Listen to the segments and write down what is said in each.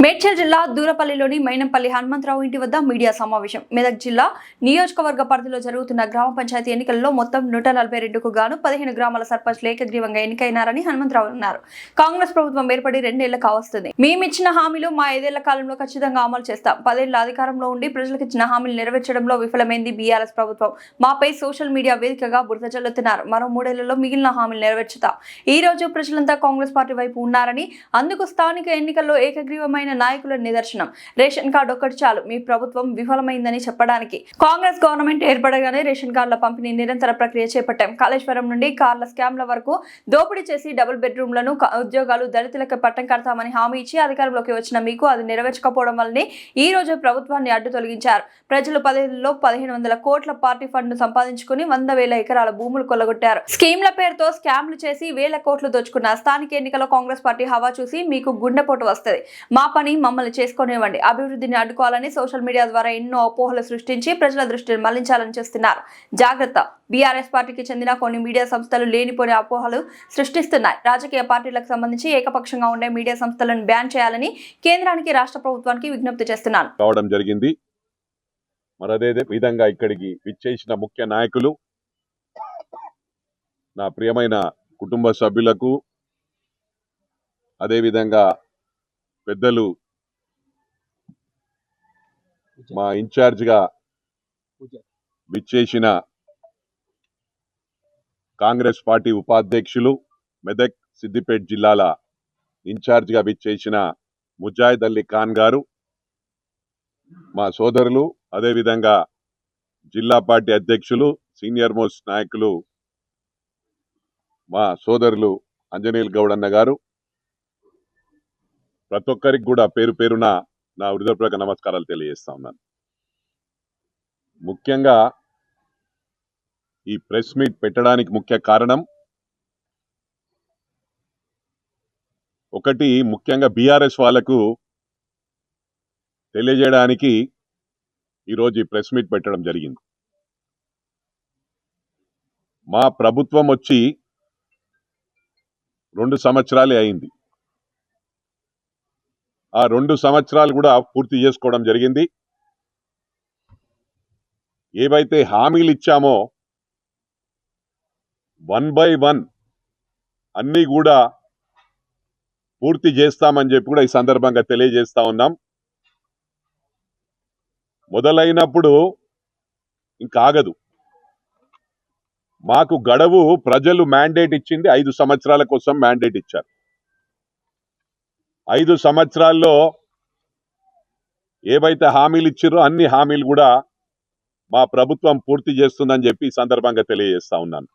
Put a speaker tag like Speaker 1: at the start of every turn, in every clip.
Speaker 1: మేడ్చల్ జిల్లా దూరపల్లిలోని మైనంపల్లి హనుమంతరావు ఇంటి వద్ద మీడియా సమావేశం. మెదక్ జిల్లా నియోజకవర్గ పరిధిలో జరుగుతున్న గ్రామ పంచాయతీ ఎన్నికల్లో మొత్తం 142కు గాను 15 గ్రామాల సర్పంచ్లు ఏకగ్రీవంగా ఎన్నికైనారని హనుమంతరావు అన్నారు. కాంగ్రెస్ ప్రభుత్వం ఏర్పడి 2 ఏళ్లు కావస్తుంది. మేమిచ్చిన హామీలు మా 5 ఏళ్ల కాలంలో ఖచ్చితంగా అమలు చేస్తాం. 10 ఏళ్ల అధికారంలో ఉండి ప్రజలకు ఇచ్చిన హామీలు నెరవేర్చడంలో విఫలమైంది బీఆర్ఎస్ ప్రభుత్వం. మాపై సోషల్ మీడియా వేదికగా బురద చల్లుతున్నారు. మరో 3 ఏళ్లలో మిగిలిన హామీలు నెరవేర్చుతాం. ఈ రోజు ప్రజలంతా కాంగ్రెస్ పార్టీ వైపు ఉన్నారని, అందుకు స్థానిక ఎన్నికల్లో ఏకగ్రీవమైన నాయకుల నిదర్శనం. రేషన్ కార్డు ఒక్కటి చాలు మీ ప్రభుత్వం విఫలమైందని చెప్పడానికి. కాంగ్రెస్ గవర్నమెంట్ ఏర్పడగానే రేషన్ కార్డుల పంపిణీ నిరంతర ప్రక్రియ చేపట్టాం. కాళేశ్వరం నుండి కార్ల స్కామ్ల వరకు దోపిడీ చేసి డబుల్ బెడ్రూమ్లను ఉద్యోగాలు దళితులకు పట్టం కడతామని హామీ ఇచ్చి అధికారంలోకి వచ్చిన మీకు అది నెరవేర్చకపోవడం వల్లనే ఈ రోజు ప్రభుత్వాన్ని అడ్డు తొలగించారు. ప్రజలు 10 ఏళ్లలో 1500 కోట్ల పార్టీ ఫండ్ సంపాదించుకుని 100,000 ఎకరాల భూములు కొల్లగొట్టారు. స్కీమ్ల పేరుతో స్కామ్లు చేసి వేల కోట్లు దోచుకున్నారు. స్థానిక ఎన్నికల్లో కాంగ్రెస్ పార్టీ హవా చూసి మీకు గుండెపోటు వస్తుంది. మా పని మమ్మల్ని చేసుకునేవ్వండి. అభివృద్ధిని అడ్డుకోవాలని సోషల్ మీడియా ద్వారా ఎన్నో అపోహలు సృష్టించి ప్రజల దృష్టిని మళ్లించాలని చేస్తున్నారు. జాగ్రత్త. బీఆర్ఎస్ పార్టీకి చెందిన కొన్ని మీడియా సంస్థలు లేనిపోని అపోహలు సృష్టిస్తున్నాయి. రాజకీయ పార్టీలకు సంబంధించి ఏకపక్షంగా ఉండే మీడియా సంస్థలను బ్యాన్ చేయాలని కేంద్రానికి, రాష్ట్ర ప్రభుత్వానికి విజ్ఞప్తి చేస్తున్నాను.
Speaker 2: కావడం జరిగింది. మరదే విధంగా ఇక్కడికి విచ్చేసిన ముఖ్య నాయకులు, నా ప్రియమైన కుటుంబ సభ్యులకు, అదేవిధంగా పెద్దలు, మా ఇన్ఛార్జిగా విచ్చేసిన కాంగ్రెస్ పార్టీ ఉపాధ్యక్షులు, మెదక్ సిద్దిపేట జిల్లాల ఇన్ఛార్జిగా విచ్చేసిన ముజాహిద్ అలీ ఖాన్ గారు, మా సోదరులు, అదేవిధంగా జిల్లా పార్టీ అధ్యక్షులు, సీనియర్ మోస్ట్ నాయకులు మా సోదరులు అంజనీల్ గౌడన్న గారు, ప్రతి ఒక్కరికి కూడా పేరు పేరున నా హృదయపూర్వక నమస్కారాలు తెలియజేస్తా ఉన్నాను. ముఖ్యంగా ఈ ప్రెస్ మీట్ పెట్టడానికి ముఖ్య కారణం ఒకటి, ముఖ్యంగా బీఆర్ఎస్ వాళ్లకు తెలియజేయడానికి ఈరోజు ఈ ప్రెస్ మీట్ పెట్టడం జరిగింది. మా ప్రభుత్వం వచ్చి 2 సంవత్సరాలే అయింది. ఆ 2 సంవత్సరాలు కూడా పూర్తి చేసుకోవడం జరిగింది. ఏవైతే హామీలు ఇచ్చామో 1 by 1 అన్నీ కూడా పూర్తి చేస్తామని చెప్పి కూడా ఈ సందర్భంగా తెలియజేస్తా ఉన్నాం. మొదలైనప్పుడు ఇంకా ఆగదు. మాకు గడువు ప్రజలు మ్యాండేట్ ఇచ్చింది 5 సంవత్సరాల కోసం మ్యాండేట్ ఇచ్చారు. 5 సంవత్సరాల్లో ఏవైతే హామీలు ఇచ్చారో అన్ని హామీలు కూడా మా ప్రభుత్వం పూర్తి చేస్తుందని చెప్పి ఈ సందర్భంగా తెలియజేస్తా ఉన్నాను.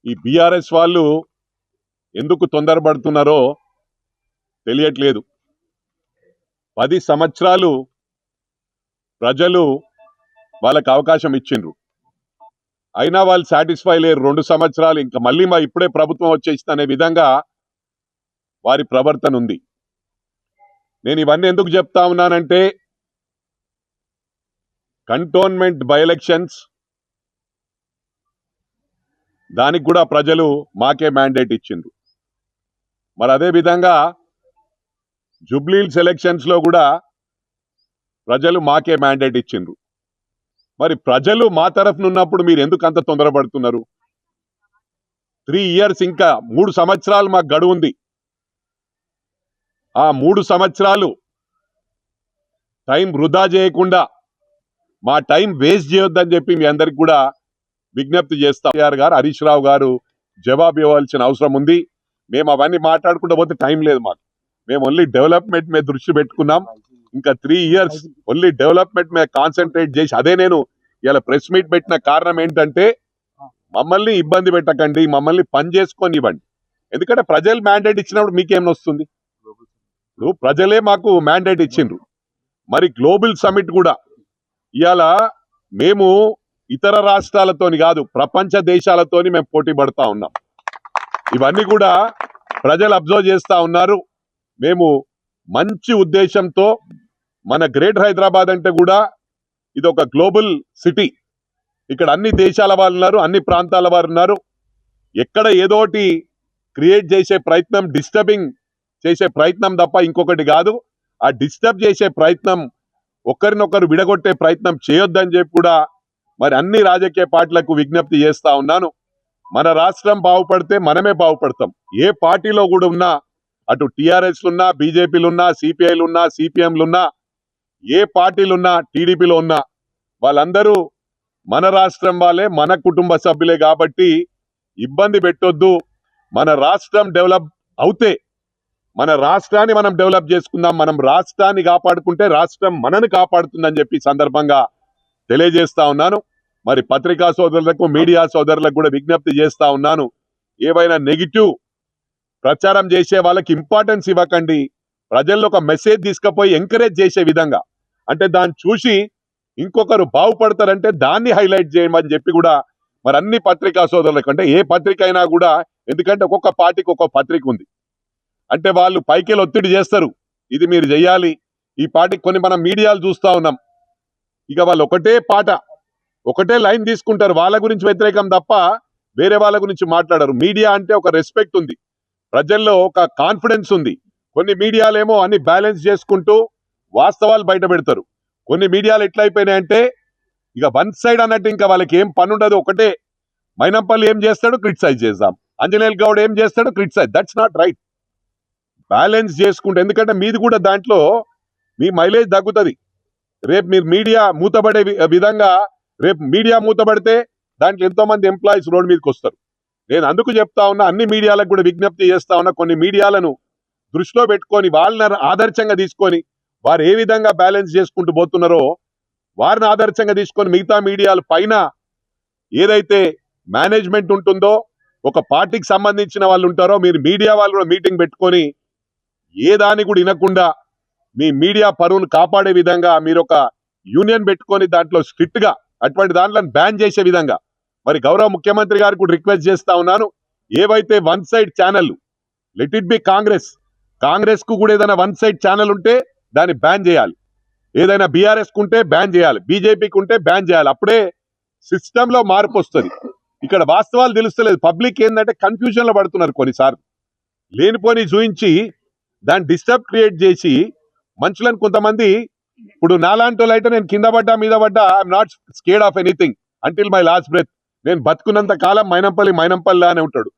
Speaker 2: ఈ బీఆర్ఎస్ వాళ్ళు ఎందుకు తొందరపడుతున్నారో తెలియట్లేదు. 10 సంవత్సరాలు ప్రజలు వాళ్ళకి అవకాశం ఇచ్చిండ్రు, అయినా వాళ్ళు సాటిస్ఫై లేరు. 2 సంవత్సరాలు ఇంకా మళ్ళీ ఇప్పుడే ప్రభుత్వం వచ్చేసింది అనే విధంగా వారి ప్రవర్తన ఉంది. నేను ఇవన్నీ ఎందుకు చెప్తా ఉన్నానంటే, కంటోన్మెంట్ బై ఎలక్షన్స్ దానికి కూడా ప్రజలు మాకే మ్యాండేట్ ఇచ్చిండ్రు. మరి అదే విధంగా జూబ్లీహిల్స్ ఎలక్షన్స్ లో కూడా ప్రజలు మాకే మ్యాండేట్ ఇచ్చిండ్రు. మరి ప్రజలు మా తరఫున ఉన్నప్పుడు మీరు ఎందుకు అంత తొందరపడుతున్నారు? 3 years, ఇంకా 3 సంవత్సరాలు మాకు గడువు ఉంది. ఆ 3 సంవత్సరాలు టైం వృధా చేయకుండా, మా టైం వేస్ట్ చేయొద్దని చెప్పి మీ అందరికి కూడా విజ్ఞప్తి చేస్తాం. కేఆర్ గారు, హరీష్ రావు గారు జవాబు ఇవ్వాల్సిన అవసరం ఉంది. మేము అవన్నీ మాట్లాడుకుంటూ పోతే టైం లేదు మాకు. మేము ఓన్లీ డెవలప్మెంట్ మీద దృష్టి పెట్టుకున్నాం. ఇంకా 3 years ఓన్లీ డెవలప్మెంట్ మీద కాన్సన్ట్రేట్ చేసి, అదే నేను ఇలా ప్రెస్ మీట్ పెట్టిన కారణం ఏంటంటే, మమ్మల్ని ఇబ్బంది పెట్టకండి, మమ్మల్ని పని చేసుకొని ఇవ్వండి. ఎందుకంటే ప్రజలు మ్యాండేట్ ఇచ్చినప్పుడు మీకేం వస్తుంది? ఇప్పుడు ప్రజలే మాకు మ్యాండేట్ ఇచ్చిండ్రు. మరి గ్లోబల్ సమిట్ కూడా ఇవాళ మేము ఇతర రాష్ట్రాలతోని కాదు, ప్రపంచ దేశాలతోని మేము పోటీ పడతా ఉన్నాం. ఇవన్నీ కూడా ప్రజలు అబ్జర్వ్ చేస్తా ఉన్నారు. మేము మంచి ఉద్దేశంతో, మన గ్రేటర్ హైదరాబాద్ అంటే కూడా ఇది ఒక గ్లోబల్ సిటీ. ఇక్కడ అన్ని దేశాల వాళ్ళు ఉన్నారు, అన్ని ప్రాంతాల వారు ఉన్నారు. ఎక్కడ ఏదోటి క్రియేట్ చేసే ప్రయత్నం, డిస్టర్బింగ్ చేసే ప్రయత్నం తప్ప ఇంకొకటి కాదు. ఆ డిస్టర్బ్ చేసే ప్రయత్నం, ఒకరినొకరు విడగొట్టే ప్రయత్నం చేయొద్దని చెప్పి కూడా మరి అన్ని రాజకీయ పార్టీలకు విజ్ఞప్తి చేస్తా ఉన్నాను. మన రాష్ట్రం బాగుపడితే మనమే బాగుపడతాం. ఏ పార్టీలో కూడా ఉన్నా, అటు టీఆర్ఎస్లున్నా, బీజేపీలున్నా, సిపిఐలున్నా, సిపిఎంలున్నా, ఏ పార్టీలున్నా, టీడీపీలో ఉన్నా, వాళ్ళందరూ మన రాష్ట్రం వాళ్ళే, మన కుటుంబ సభ్యులే. కాబట్టి ఇబ్బంది పెట్టొద్దు. మన రాష్ట్రం డెవలప్ అవుతే మన రాష్ట్రాన్ని మనం డెవలప్ చేసుకుందాం. మనం రాష్ట్రాన్ని కాపాడుకుంటే రాష్ట్రం మనని కాపాడుతుందని చెప్పి సందర్భంగా తెలియజేస్తా ఉన్నాను. మరి పత్రికా సోదరులకు, మీడియా సోదరులకు కూడా విజ్ఞప్తి చేస్తా ఉన్నాను. ఏవైనా నెగిటివ్ ప్రచారం చేసే వాళ్ళకి ఇంపార్టెన్స్ ఇవ్వకండి. ప్రజల్లో ఒక మెసేజ్ తీసుకుపోయి ఎంకరేజ్ చేసే విధంగా, అంటే దాన్ని చూసి ఇంకొకరు బాగుపడతారంటే దాన్ని హైలైట్ చేయమని చెప్పి కూడా మరి అన్ని పత్రికా సోదరులకు, అంటే ఏ పత్రిక అయినా కూడా, ఎందుకంటే ఒక్కొక్క పార్టీకి ఒక్కొక్క పత్రిక ఉంది, అంటే వాళ్ళు పైకి ఒత్తిడి చేస్తారు, ఇది మీరు చెయ్యాలి ఈ పార్టీకి. కొన్ని మనం మీడియాలు చూస్తా ఉన్నాం, ఇక వాళ్ళు ఒకటే పాట, ఒకటే లైన్ తీసుకుంటారు, వాళ్ళ గురించి వ్యతిరేకం తప్ప వేరే వాళ్ళ గురించి మాట్లాడరు. మీడియా అంటే ఒక రెస్పెక్ట్ ఉంది, ప్రజల్లో ఒక కాన్ఫిడెన్స్ ఉంది. కొన్ని మీడియాలేమో అన్ని బ్యాలెన్స్ చేసుకుంటూ వాస్తవాలు బయట పెడతారు. కొన్ని మీడియాలు ఎట్లయిపోయినాయంటే ఇక వన్ సైడ్ అన్నట్టు, ఇంకా వాళ్ళకి ఏం పని ఉండదు, ఒకటే మైనంపల్లి ఏం చేస్తాడు క్రిటిసైజ్ చేద్దాం, అంజనేయులు గౌడ్ ఏం చేస్తాడు criticise. That's not right. Balance చేసుకుంటే, ఎందుకంటే మీది కూడా దాంట్లో మీ మైలేజ్ తగ్గుతుంది. రేపు మీరు మీడియా మూతబడే విధంగా, రేపు మీడియా మూతబడితే దాంట్లో ఎంతో మంది ఎంప్లాయీస్ రోడ్ మీదకి వస్తారు. నేను అందుకు చెప్తా ఉన్నా, అన్ని మీడియాలకు కూడా విజ్ఞప్తి చేస్తా ఉన్నా, కొన్ని మీడియాలను దృష్టిలో పెట్టుకొని వాళ్ళని ఆదర్శంగా తీసుకొని వారు ఏ విధంగా బ్యాలెన్స్ చేసుకుంటూ పోతున్నారో వారిని ఆదర్శంగా తీసుకొని మిగతా మీడియాల పైన ఏదైతే మేనేజ్మెంట్ ఉంటుందో, ఒక పార్టీకి సంబంధించిన వాళ్ళు ఉంటారో, మీరు మీడియా వాళ్ళు కూడా మీటింగ్ పెట్టుకొని ఏ దాన్ని కూడా వినకుండా మీ మీడియా పరువును కాపాడే విధంగా మీరు ఒక యూనియన్ పెట్టుకొని దాంట్లో స్ట్రిక్ట్ గా అటువంటి దాంట్లో బ్యాన్ చేసే విధంగా మరి గౌరవ ముఖ్యమంత్రి గారికి కూడా రిక్వెస్ట్ చేస్తా ఉన్నాను. ఏవైతే one side channel, let it be Congress కు కూడా ఏదైనా వన్ సైడ్ ఛానల్ ఉంటే దాన్ని బ్యాన్ చేయాలి, ఏదైనా బీఆర్ఎస్ కుంటే బ్యాన్ చేయాలి, బీజేపీకి ఉంటే బ్యాన్ చేయాలి. అప్పుడే సిస్టమ్ లో మార్పు వస్తుంది. ఇక్కడ వాస్తవాలు తెలుస్తలేదు, పబ్లిక్ ఏంటంటే కన్ఫ్యూజన్ లో పడుతున్నారు. కొన్నిసార్లు లేనిపోని చూయించి దాన్ని డిస్టర్బ్ క్రియేట్ చేసి మనుషులను కొంతమంది, ఇప్పుడు నాలాంటి వాళ్ళు అయితే నేను కింద పడ్డా మీద పడ్డా, I'm not scared of anything until my last breath. నేను బతుకున్నంత కాలం మైనంపల్లి అనే ఉంటాడు.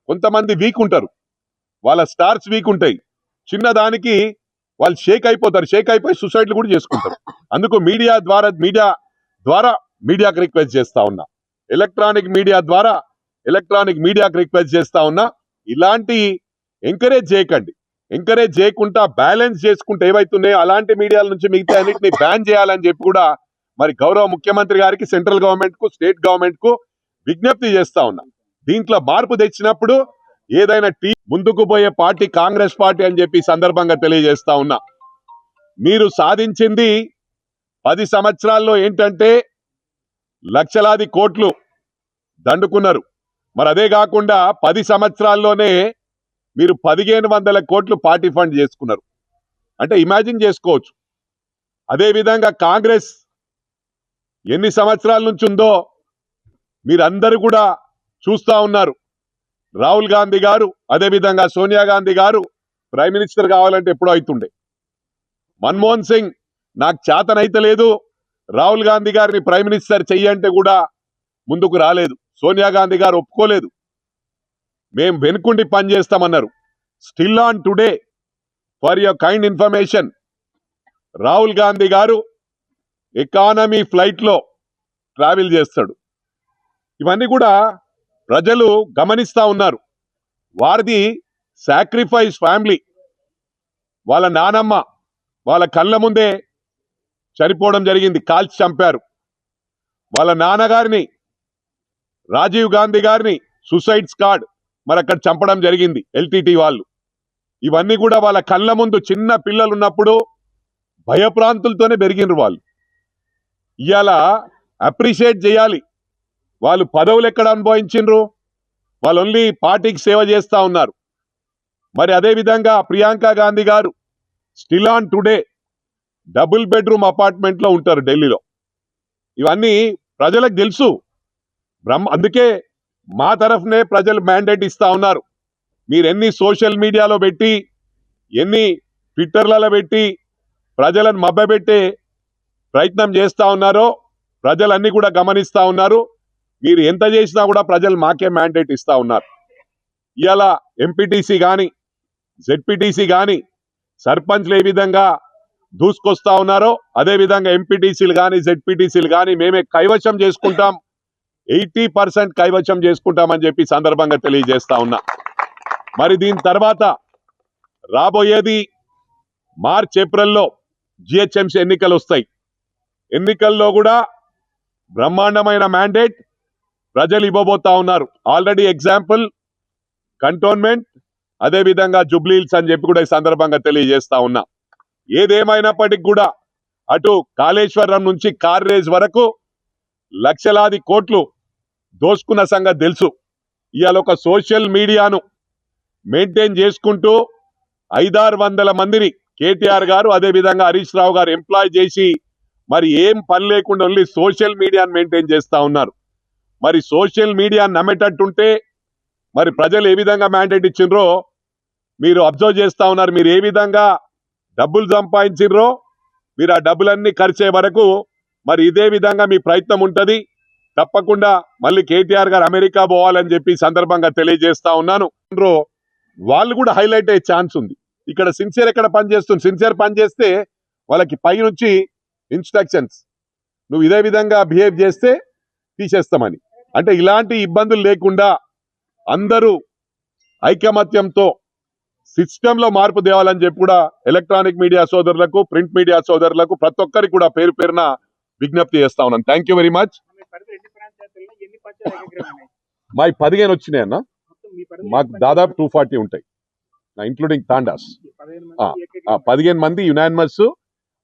Speaker 2: కొంతమంది వీక్ ఉంటారు, వాళ్ళ స్టార్స్ వీక్ ఉంటాయి, చిన్న దానికి వాళ్ళు షేక్ అయిపోతారు, షేక్ అయిపోయి సూసైడ్లు కూడా చేసుకుంటారు. అందుకు మీడియా ద్వారా మీడియాకి రిక్వెస్ట్ చేస్తా ఉన్నా, ఎలక్ట్రానిక్ మీడియాకి రిక్వెస్ట్ చేస్తా ఉన్నా, ఇలాంటి ఎంకరేజ్ చేయకండి. ఎంకరేజ్ చేయకుండా బ్యాలెన్స్ చేసుకుంటే ఏవైతున్నాయో అలాంటి మీడియాల నుంచి మిగతా అన్నింటినీ బ్యాన్ చేయాలని చెప్పి కూడా మరి గౌరవ ముఖ్యమంత్రి గారికి, సెంట్రల్ గవర్నమెంట్ కు, స్టేట్ గవర్నమెంట్ కు విజ్ఞప్తి చేస్తా ఉన్నా. దీంట్లో మార్పు తెచ్చినప్పుడు ఏదైనా ముందుకు పోయే పార్టీ కాంగ్రెస్ పార్టీ అని చెప్పి సందర్భంగా తెలియజేస్తా ఉన్నా. మీరు సాధించింది 10 సంవత్సరాల్లో ఏంటంటే లక్షలాది కోట్లు దండుకున్నారు. మరి అదే కాకుండా 10 సంవత్సరాల్లోనే మీరు 1500 కోట్లు పార్టీ ఫండ్ చేసుకున్నారు. అంటే ఇమాజిన్ చేసుకోవచ్చు. అదే విధంగా కాంగ్రెస్ ఎన్ని సంవత్సరాల నుంచి ఉందో మీరందరూ కూడా చూస్తా ఉన్నారు. రాహుల్ గాంధీ గారు, అదే విధంగా సోనియా గాంధీ గారు ప్రైమ్ మినిస్టర్ కావాలంటే ఎప్పుడో అవుతుండే. మన్మోహన్ సింగ్ నాకు చేతనైతే లేదు, రాహుల్ గాంధీ గారిని ప్రైమ్ మినిస్టర్ చెయ్యంటే కూడా ముందుకు రాలేదు. సోనియా గాంధీ గారు ఒప్పుకోలేదు, మేము వెనుకుండి పనిచేస్తామన్నారు. Still on today, for your kind information, Rahul Gandhi గారు ఎకానమీ ఫ్లైట్ లో ట్రావెల్ చేస్తాడు. ఇవన్నీ కూడా ప్రజలు గమనిస్తా ఉన్నారు. వారిది సాక్రిఫైస్ ఫ్యామిలీ, వాళ్ళ నానమ్మ వాళ్ళ కళ్ళ ముందే చనిపోవడం జరిగింది, కాల్చి చంపారు. వాళ్ళ నాన్నగారిని, రాజీవ్ గాంధీ గారిని సూసైడ్ స్క్వాడ్ మరి అక్కడ చంపడం జరిగింది ఎల్టీటీ వాళ్ళు. ఇవన్నీ కూడా వాళ్ళ కళ్ళ ముందు చిన్న పిల్లలు ఉన్నప్పుడు భయప్రాంతులతోనే పెరిగినరు వాళ్ళు. ఇవాళ అప్రిషియేట్ చేయాలి. వాళ్ళు పదవులు ఎక్కడ అనుభవించిండ్రు, వాళ్ళు ఓన్లీ పార్టీకి సేవ చేస్తా ఉన్నారు. మరి అదే విధంగా ప్రియాంక గాంధీ గారు still on today double bedroom apartment లో ఉంటారు ఢిల్లీలో. ఇవన్నీ ప్రజలకు తెలుసు. అందుకే మా తరఫునే ప్రజలు మ్యాండేట్ ఇస్తా ఉన్నారు. మీరు ఎన్ని సోషల్ మీడియాలో పెట్టి ఎన్ని ట్విట్టర్లలో పెట్టి ప్రజలను మభ్యపెట్టే ప్రయత్నం చేస్తా ఉన్నారో ప్రజలన్నీ కూడా గమనిస్తా ఉన్నారు. మీరు ఎంత చేసినా కూడా ప్రజలు మాకే మ్యాండేట్ ఇస్తా ఉన్నారు. ఇవాళ ఎంపీటీసీ కానీ జెడ్పీటీసీ కానీ సర్పంచ్లు ఏ విధంగా దూసుకొస్తా ఉన్నారో అదే విధంగా ఎంపీటీసీలు కానీ జెడ్పీటీసీలు కానీ మేమే కైవశం చేసుకుంటాం, 80% కైవశం చేసుకుంటామని చెప్పి సందర్భంగా తెలియజేస్తా ఉన్నా. మరి దీని తర్వాత రాబోయేది మార్చ్ ఏప్రిల్లో జిహెచ్ఎంసీ ఎన్నికలు వస్తాయి. ఎన్నికల్లో కూడా బ్రహ్మాండమైన మ్యాండేట్ ప్రజలు ఇవ్వబోతా ఉన్నారు. ఆల్రెడీ ఎగ్జాంపుల్ కంటోన్మెంట్ అదే విధంగా జుబ్లీహిల్స్ అని చెప్పి కూడా ఈ సందర్భంగా తెలియజేస్తా ఉన్నా. ఏదేమైనప్పటికీ కూడా అటు కాళేశ్వరం నుంచి కార్ రేజ్ వరకు లక్షలాది కోట్లు దోసుకున్న సంగతి తెలుసు. ఇవాళ ఒక సోషల్ మీడియాను మెయింటైన్ చేసుకుంటూ 500-600 మందిని కేటీఆర్ గారు అదే విధంగా హరీష్ రావు గారు ఎంప్లాయ్ చేసి మరి ఏం పని లేకుండా ఓన్లీ సోషల్ మీడియాను మెయింటైన్ చేస్తా ఉన్నారు. మరి సోషల్ మీడియాను నమ్మేటట్టుంటే మరి ప్రజలు ఏ విధంగా మ్యాండేట్ ఇచ్చిండ్రో మీరు అబ్జర్వ్ చేస్తా ఉన్నారు. మీరు ఏ విధంగా డబ్బులు సంపాదించిండ్రో మీరు ఆ డబ్బులన్నీ ఖర్చే వరకు మరి ఇదే విధంగా మీ ప్రయత్నం ఉంటది. తప్పకుండా మళ్ళీ కేటీఆర్ గారు అమెరికా పోవాలని చెప్పి సందర్భంగా తెలియజేస్తా ఉన్నాను. వాళ్ళు కూడా హైలైట్ అయ్యే ఛాన్స్ ఉంది. ఇక్కడ సిన్సియర్ ఎక్కడ పనిచేస్తుంది, సిన్సియర్ పని చేస్తే వాళ్ళకి పై నుంచి ఇన్స్ట్రక్షన్స్ నువ్వు ఇదే విధంగా బిహేవ్ చేస్తే తీసేస్తామని. అంటే ఇలాంటి ఇబ్బందులు లేకుండా అందరూ ఐకమత్యంతో సిస్టంలో మార్పు తేవాలని చెప్పి కూడా ఎలక్ట్రానిక్ మీడియా సోదరులకు ప్రింట్ మీడియా సోదరులకు ప్రతి ఒక్కరికి కూడా పేరు పేరున విజ్ఞప్తి చేస్తా ఉన్నాను. Thank you very much. మా 15 వచ్చినాయి అన్న, మాకు దాదాపు 240 ఉంటాయి ఇంక్లూడింగ్ తాండాస్. 15 మంది యునానిమస్,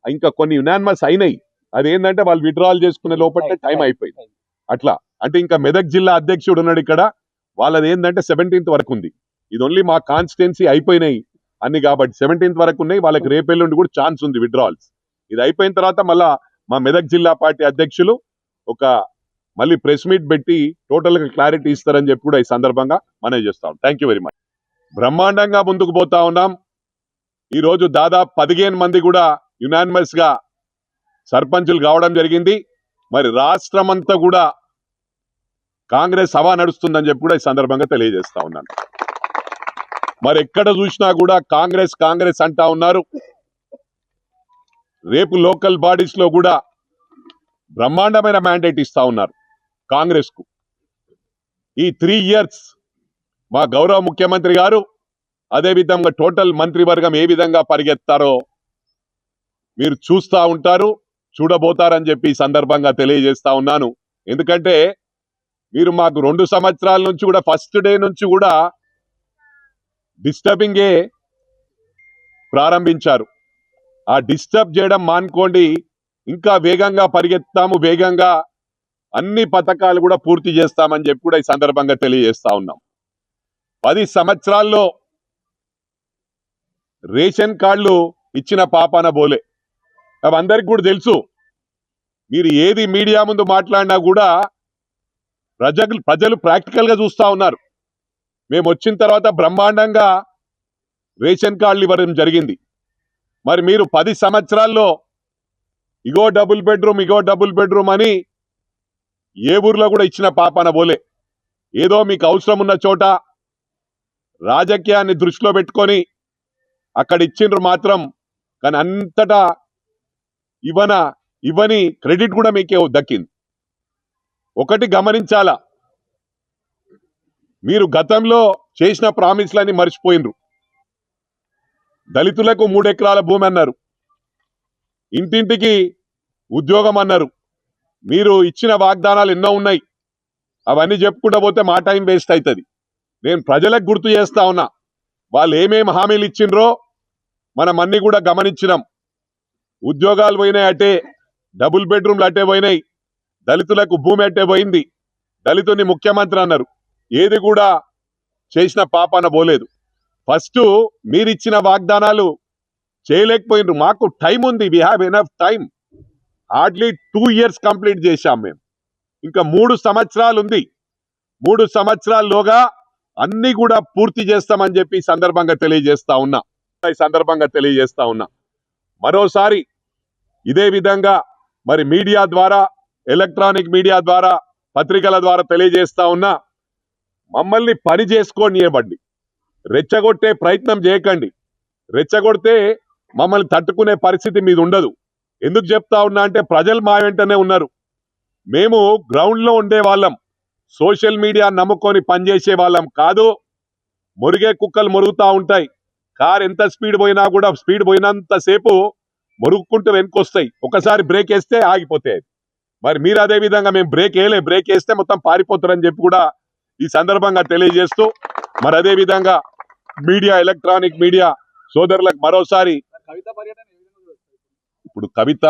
Speaker 2: ఇంకా కొన్ని యునానిమస్ అయినాయి. అదేంటంటే వాళ్ళు విత్డ్రాల్ చేసుకునే లోపల టైం అయిపోయింది. అట్లా అంటే ఇంకా మెదక్ జిల్లా అధ్యక్షుడు ఉన్నాడు ఇక్కడ, వాళ్ళది ఏంటంటే 17th వరకు ఉంది. ఇది ఓన్లీ మా కాన్స్టిట్యున్సీ అయిపోయినాయి అన్ని కాబట్టి 17th వరకు ఉన్నాయి. వాళ్ళకి రేపెల్లుండి కూడా ఛాన్స్ ఉంది విత్డ్రాల్స్. ఇది అయిపోయిన తర్వాత మళ్ళా మా మెదక్ జిల్లా పార్టీ అధ్యక్షులు ఒక మళ్ళీ ప్రెస్ మీట్ పెట్టి టోటల్ గా క్లారిటీ ఇస్తారని చెప్పి కూడా ఈ సందర్భంగా మనం చేస్తాం. Thank you very much. బ్రహ్మాండంగా ముందుకు పోతా ఉన్నాం. ఈ రోజు దాదాపు 15 మంది కూడా యునానిమస్ గా సర్పంచులు కావడం జరిగింది. మరి రాష్ట్రమంతా కూడా కాంగ్రెస్ హవా నడుస్తుందని చెప్పి కూడా ఈ సందర్భంగా తెలియజేస్తా ఉన్నాను. మరి ఎక్కడ చూసినా కూడా కాంగ్రెస్ కాంగ్రెస్ అంటా ఉన్నారు. రేపు లోకల్ బాడీస్ లో కూడా బ్రహ్మాండమైన మ్యాండేట్ ఇస్తా ఉన్నారు కాంగ్రెస్ కు. ఈ 3 years మా గౌరవ ముఖ్యమంత్రి గారు అదే విధంగా టోటల్ మంత్రివర్గం ఏ విధంగా పరిగెత్తారో మీరు చూస్తా ఉంటారు, చూడబోతారని చెప్పి ఈ సందర్భంగా తెలియజేస్తా ఉన్నాను. ఎందుకంటే మీరు మాకు 2 సంవత్సరాల నుంచి కూడా ఫస్ట్ డే నుంచి కూడా డిస్టర్బింగే ప్రారంభించారు. ఆ డిస్టర్బ్ చేయడం మానుకోండి, ఇంకా వేగంగా పరిగెత్తాము, వేగంగా అన్ని పథకాలు కూడా పూర్తి చేస్తామని చెప్పి కూడా ఈ సందర్భంగా తెలియజేస్తా ఉన్నాం. 10 సంవత్సరాల్లో రేషన్ కార్డులు ఇచ్చిన పాపాన బోలే. అవి అందరికి కూడా తెలుసు. మీరు ఏది మీడియా ముందు మాట్లాడినా కూడా ప్రజలు ప్రాక్టికల్ గా చూస్తా ఉన్నారు. మేము వచ్చిన తర్వాత బ్రహ్మాండంగా రేషన్ కార్డులు ఇవ్వడం జరిగింది. మరి మీరు 10 సంవత్సరాల్లో ఇగో డబుల్ బెడ్రూమ్ అని ఏ ఊర్లో కూడా ఇచ్చిన పాపాన బోలే. ఏదో మీకు అవసరం ఉన్న చోట రాజకీయాన్ని దృష్టిలో పెట్టుకొని అక్కడ ఇచ్చిండ్రు మాత్రం, కానీ అంతటా ఇవ్వని క్రెడిట్ కూడా మీకే దక్కింది. ఒకటి గమనించాలా, మీరు గతంలో చేసిన ప్రామిస్లన్నీ మర్చిపోయినరు. దళితులకు 3 ఎకరాల భూమి అన్నారు, ఇంటింటికి ఉద్యోగం అన్నారు. మీరు ఇచ్చిన వాగ్దానాలు ఎన్నో ఉన్నాయి. అవన్నీ చెప్పుకుంటూ పోతే మా టైం వేస్ట్ అవుతుంది. నేను ప్రజలకు గుర్తు చేస్తా ఉన్నా, వాళ్ళు ఏమేమి హామీలు ఇచ్చిండ్రో మనం అన్ని కూడా గమనించినాం. ఉద్యోగాలు పోయినాయి అటే, డబుల్ బెడ్రూమ్లు అటే పోయినాయి, దళితులకు భూమి అట్టే పోయింది, దళితుని ముఖ్యమంత్రి అన్నారు. ఏది కూడా చేసిన పాపాన పోలేదు. ఫస్ట్ మీరిచ్చిన వాగ్దానాలు చేయలేకపోయినరు. మాకు టైం ఉంది, we have enough time. Hardly 2 years complete చేశాం మేము. ఇంకా 3 సంవత్సరాలు ఉంది. 3 సంవత్సరాల్లోగా అన్ని కూడా పూర్తి చేస్తామని చెప్పి ఈ సందర్భంగా తెలియజేస్తా ఉన్నా మరోసారి ఇదే విధంగా మరి మీడియా ద్వారా ఎలక్ట్రానిక్ మీడియా ద్వారా పత్రికల ద్వారా తెలియజేస్తా ఉన్నా మమ్మల్ని పని చేసుకోనివ్వండి, రెచ్చగొట్టే ప్రయత్నం చేయకండి. రెచ్చగొడితే మమ్మల్ని తట్టుకునే పరిస్థితి మీద ఉండదు. ఎందుకు చెప్తా ఉన్నా అంటే ప్రజలు మా వెంటనే ఉన్నారు. మేము గ్రౌండ్ లో ఉండే వాళ్ళం, సోషల్ మీడియా నమ్ముకొని పనిచేసే వాళ్ళం కాదు. మురిగే కుక్కలు మురుగుతా ఉంటాయి. కార్ ఎంత స్పీడ్ పోయినా కూడా స్పీడ్ పోయినంతసేపు మురుగుకుంటూ వెనుకొస్తాయి. ఒకసారి బ్రేక్ వేస్తే ఆగిపోతాయి. మరి మీరు అదే విధంగా మేము బ్రేక్ వేస్తే మొత్తం పారిపోతారని చెప్పి కూడా ఈ సందర్భంగా తెలియజేస్తూ మరి అదే విధంగా మీడియా ఎలక్ట్రానిక్ మీడియా సోదరులకు మరోసారి ఇప్పుడు కవిత